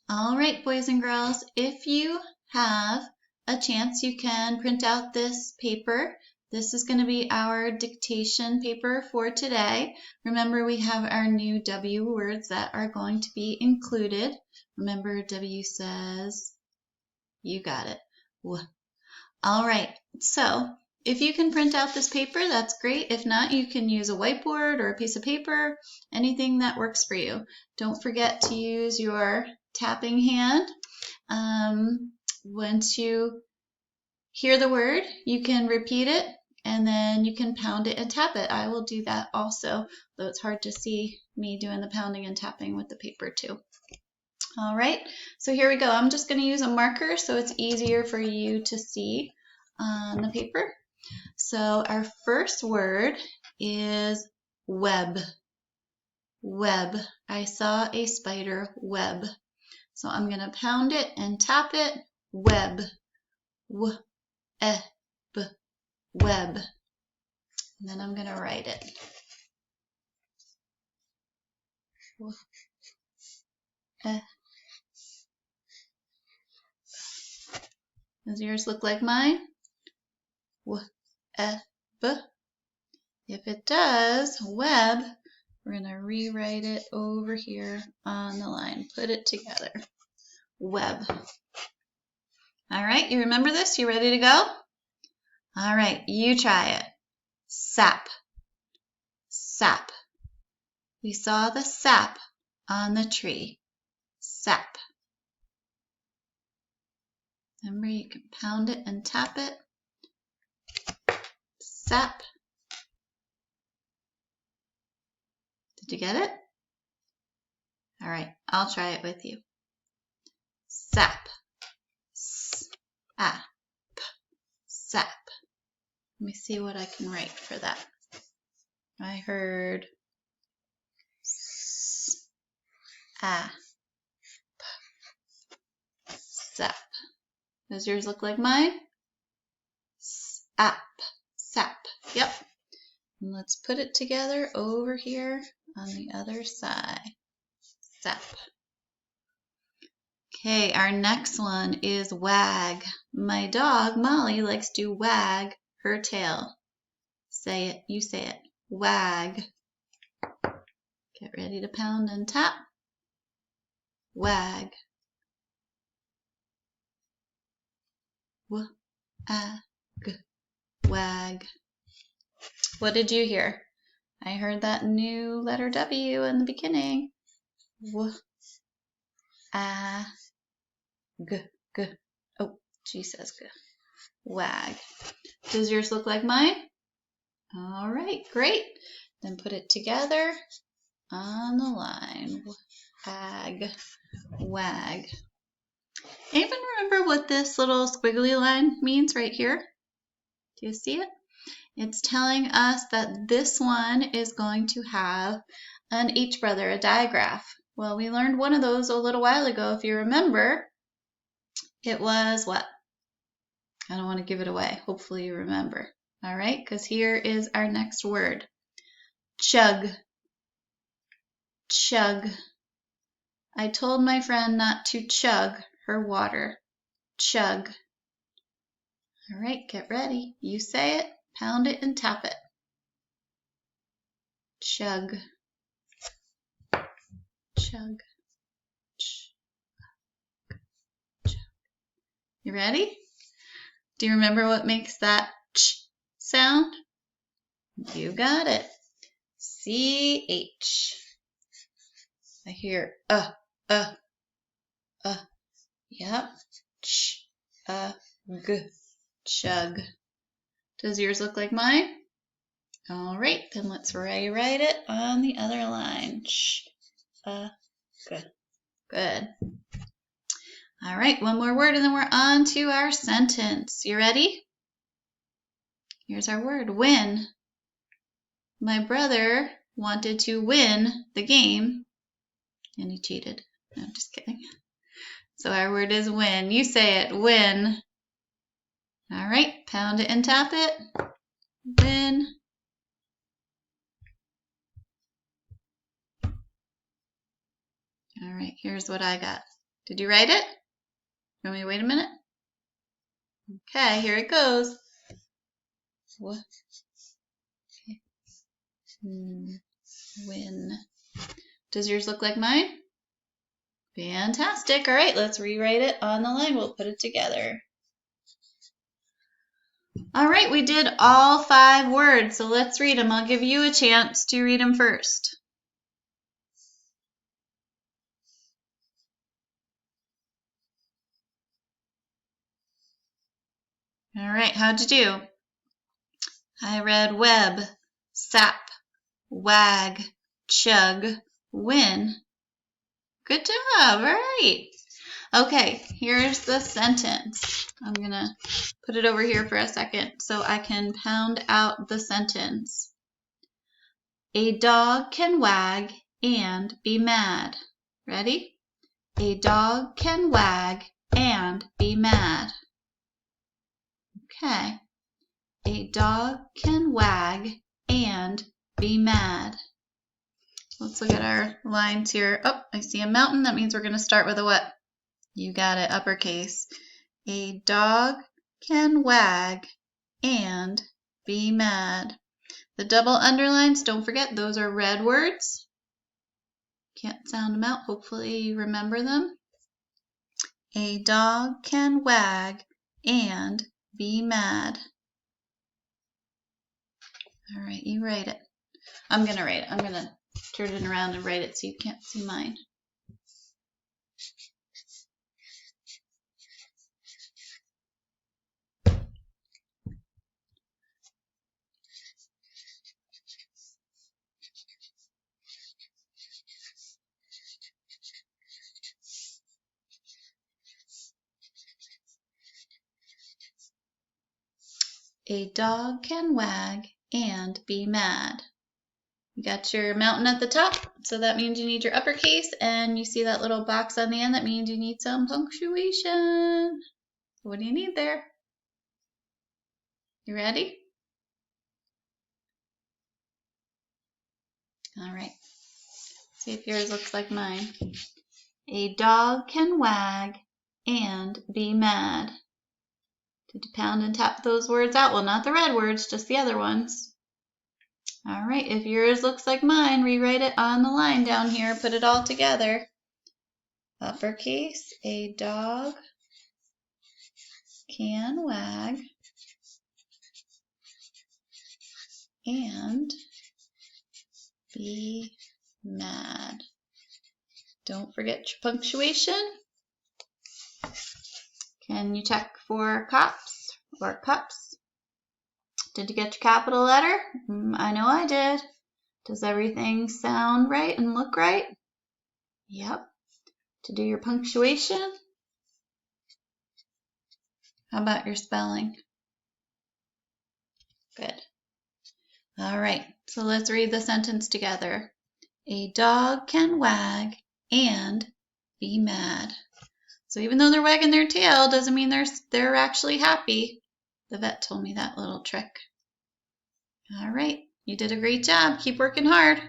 All right, boys and girls, if you have a chance, you can print out this paper. This is going to be our dictation paper for today. Remember, we have our new W words that are going to be included. Remember, W says, you got it. All right, so if you can print out this paper, that's great. If not, you can use a whiteboard or a piece of paper, anything that works for you. Don't forget to use your tapping hand. Once you hear the word, you can repeat it, and then you can pound it and tap it. I will do that also, though it's hard to see me doing the pounding and tapping with the paper too. All right, so here we go. I'm just going to use a marker so it's easier for you to see on the paper. So our first word is web. Web. I saw a spider web. So I'm going to pound it and tap it. Web. W-e-b. Web. And then I'm going to write it. W-e. Does yours look like mine? W-e-b. If it does, web, we're going to rewrite it over here on the line. Put it together. Web. All right, you remember this? You ready to go? All right, you try it. Sap. Sap. We saw the sap on the tree. Sap. Remember, you can pound it and tap it. Sap. Did you get it? All right, I'll try it with you. Sap. S-a-p. Sap. Let me see what I can write for that. I heard S-a-p. Sap. Does yours look like mine? Sap. Sap. Yep. And let's put it together over here on the other side. Sap. Okay, our next one is wag. My dog, Molly, likes to wag her tail. Say it. You say it. Wag. Get ready to pound and tap. Wag. W-a-g. Wag. What did you hear? I heard that new letter W in the beginning. W-a-g. G. Oh, she says g. Wag. Does yours look like mine? All right, great. Then put it together on the line. Wag. Wag. Anyone remember what this little squiggly line means right here? Do you see it? It's telling us that this one is going to have an H brother, a digraph. Well, we learned one of those a little while ago. If you remember, it was what? I don't want to give it away. Hopefully you remember. All right, because here is our next word. Chug. Chug. I told my friend not to chug her water. Chug. All right, get ready. You say it, pound it, and tap it. Chug. Chug. Ch. Chug. You ready? Do you remember what makes that ch sound? You got it. C-H. I hear Yep. Ch, g. Chug. Does yours look like mine? All right, then let's rewrite it on the other line. Ch, g. Good. All right, one more word and then we're on to our sentence. You ready? Here's our word, win. My brother wanted to win the game and he cheated. No, I'm just kidding. So our word is win. You say it, win. All right, pound it and tap it. Win. All right, here's what I got. Did you write it? You want me to wait a minute? Okay, here it goes. What? Okay. Win. Does yours look like mine? Fantastic. All right, let's rewrite it on the line. We'll put it together. All right, we did all 5 words, so let's read them. I'll give you a chance to read them first. All right, how'd you do? I read web, sap, wag, chug, win. Good job. All right. Okay, here's the sentence. I'm going to put it over here for a second so I can pound out the sentence. A dog can wag and be mad. Ready? A dog can wag and be mad. Okay. A dog can wag and be mad. Let's look at our lines here. Oh, I see a mountain. That means we're going to start with a what? You got it, uppercase. A dog can wag and be mad. The double underlines, don't forget, those are red words. Can't sound them out. Hopefully you remember them. A dog can wag and be mad. All right, you write it. I'm going to write it. I'm going to turn it around and write it so you can't see mine. A dog can wag and be mad. You got your mountain at the top, so that means you need your uppercase, and you see that little box on the end, that means you need some punctuation. What do you need there? You ready? All right. See if yours looks like mine. A dog can wag and be mad. Did you pound and tap those words out? Well, not the red words, just the other ones. All right, if yours looks like mine, rewrite it on the line down here. Put it all together. Uppercase, a dog can wag and be mad. Don't forget your punctuation. Can you check for cops or cups? Did you get your capital letter? I know I did. Does everything sound right and look right? Yep. To do your punctuation? How about your spelling? Good. All right, so let's read the sentence together. A dog can wag and be mad. So even though they're wagging their tail, doesn't mean they're actually happy. The vet told me that little trick. All right, you did a great job. Keep working hard.